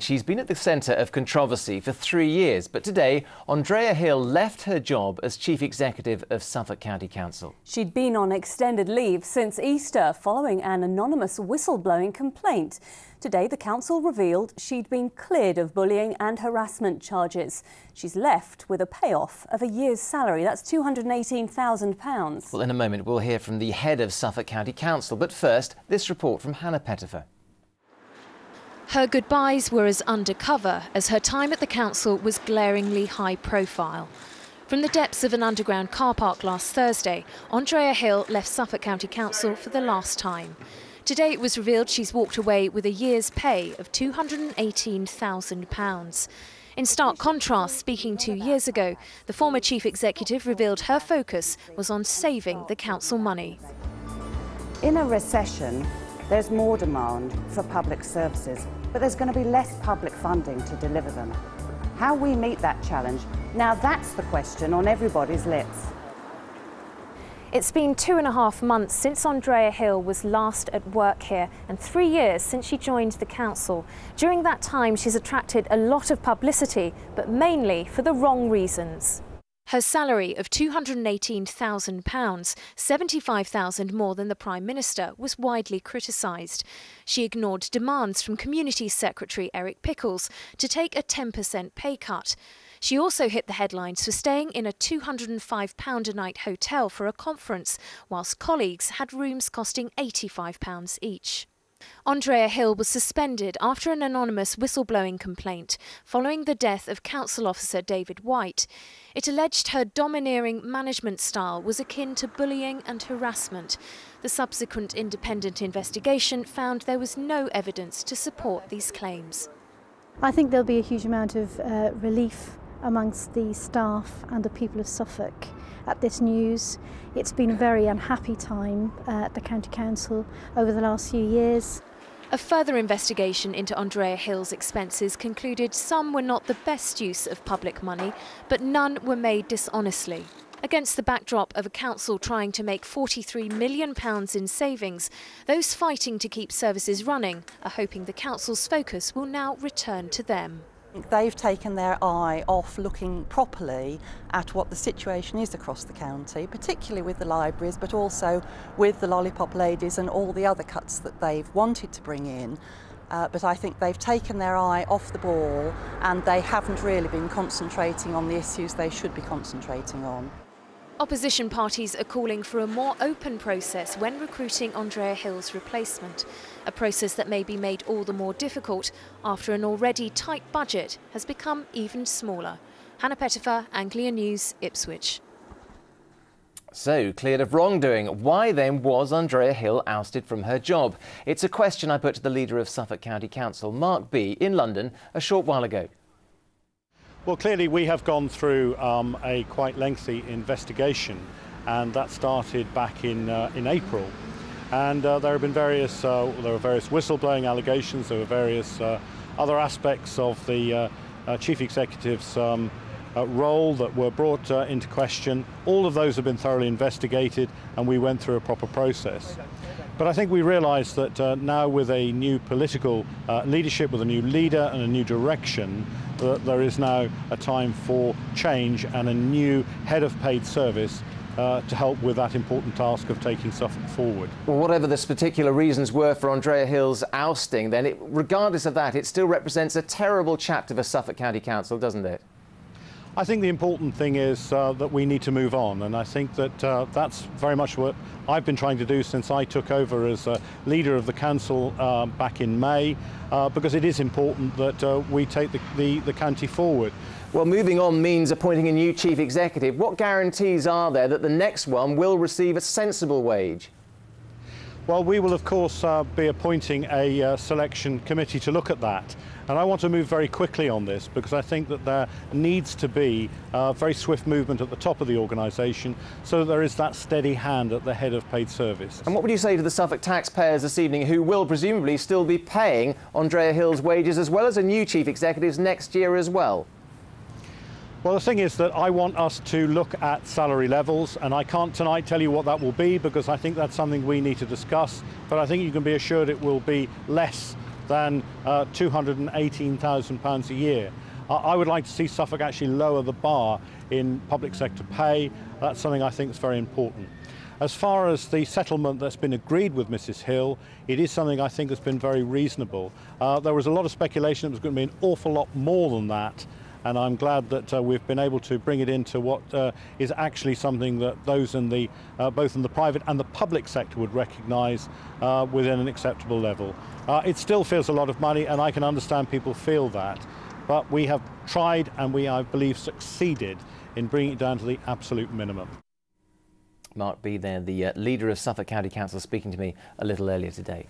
She's been at the centre of controversy for 3 years, but today Andrea Hill left her job as Chief Executive of Suffolk County Council. She'd been on extended leave since Easter following an anonymous whistleblowing complaint. Today the council revealed she'd been cleared of bullying and harassment charges. She's left with a payoff of a year's salary. That's £218,000. Well, in a moment we'll hear from the head of Suffolk County Council, but first this report from Hannah Pettifer. Her goodbyes were as undercover as her time at the council was glaringly high profile. From the depths of an underground car park last Thursday, Andrea Hill left Suffolk County Council for the last time. Today it was revealed she's walked away with a year's pay of £218,000. In stark contrast, speaking 2 years ago, the former chief executive revealed her focus was on saving the council money. In a recession, there's more demand for public services, but there's going to be less public funding to deliver them. How we meet that challenge, now that's the question on everybody's lips. It's been 2.5 months since Andrea Hill was last at work here and 3 years since she joined the council. During that time, she's attracted a lot of publicity, but mainly for the wrong reasons. Her salary of £218,000, £75,000 more than the Prime Minister, was widely criticised. She ignored demands from Community Secretary Eric Pickles to take a 10% pay cut. She also hit the headlines for staying in a £205 a night hotel for a conference, whilst colleagues had rooms costing £85 each. Andrea Hill was suspended after an anonymous whistleblowing complaint following the death of council officer David White. It alleged her domineering management style was akin to bullying and harassment. The subsequent independent investigation found there was no evidence to support these claims. I think there'll be a huge amount of relief amongst the staff and the people of Suffolk at this news. It's been a very unhappy time at the County Council over the last few years. A further investigation into Andrea Hill's expenses concluded some were not the best use of public money, but none were made dishonestly. Against the backdrop of a council trying to make £43 million in savings, those fighting to keep services running are hoping the council's focus will now return to them. They've taken their eye off looking properly at what the situation is across the county, particularly with the libraries, but also with the lollipop ladies and all the other cuts that they've wanted to bring in. But I think they've taken their eye off the ball and they haven't really been concentrating on the issues they should be concentrating on. Opposition parties are calling for a more open process when recruiting Andrea Hill's replacement, a process that may be made all the more difficult after an already tight budget has become even smaller. Hannah Pettifer, Anglia News, Ipswich. So, cleared of wrongdoing, why then was Andrea Hill ousted from her job? It's a question I put to the leader of Suffolk County Council, Mark B, in London a short while ago. Well, clearly we have gone through a quite lengthy investigation, and that started back in April. And there have been various whistleblowing allegations. There were various other aspects of the chief executive's role that were brought into question. All of those have been thoroughly investigated, and we went through a proper process. But I think we realised that now, with a new political leadership, with a new leader and a new direction, that there is now a time for change and a new head of paid service to help with that important task of taking Suffolk forward. Well, whatever the particular reasons were for Andrea Hill's ousting, then, regardless of that, it still represents a terrible chapter for Suffolk County Council, doesn't it? I think the important thing is that we need to move on, and I think that that's very much what I've been trying to do since I took over as leader of the council back in May, because it is important that we take the county forward. Well, moving on means appointing a new chief executive. What guarantees are there that the next one will receive a sensible wage? Well, we will of course be appointing a selection committee to look at that. And I want to move very quickly on this because I think that there needs to be very swift movement at the top of the organisation so that there is that steady hand at the head of paid service. And what would you say to the Suffolk taxpayers this evening who will presumably still be paying Andrea Hill's wages as well as a new chief executive's next year as well? Well, the thing is that I want us to look at salary levels, and I can't tonight tell you what that will be because I think that's something we need to discuss, but I think you can be assured it will be less than £218,000 a year. I would like to see Suffolk actually lower the bar in public sector pay. That's something I think is very important. As far as the settlement that's been agreed with Mrs. Hill, it is something I think has been very reasonable. There was a lot of speculation it was going to be an awful lot more than that, and I'm glad that we've been able to bring it into what is actually something that those in the both in the private and the public sector would recognise within an acceptable level. It still feels a lot of money, and I can understand people feel that, but we have tried and we, I believe, succeeded in bringing it down to the absolute minimum. Mark B there, the leader of Suffolk County Council, speaking to me a little earlier today.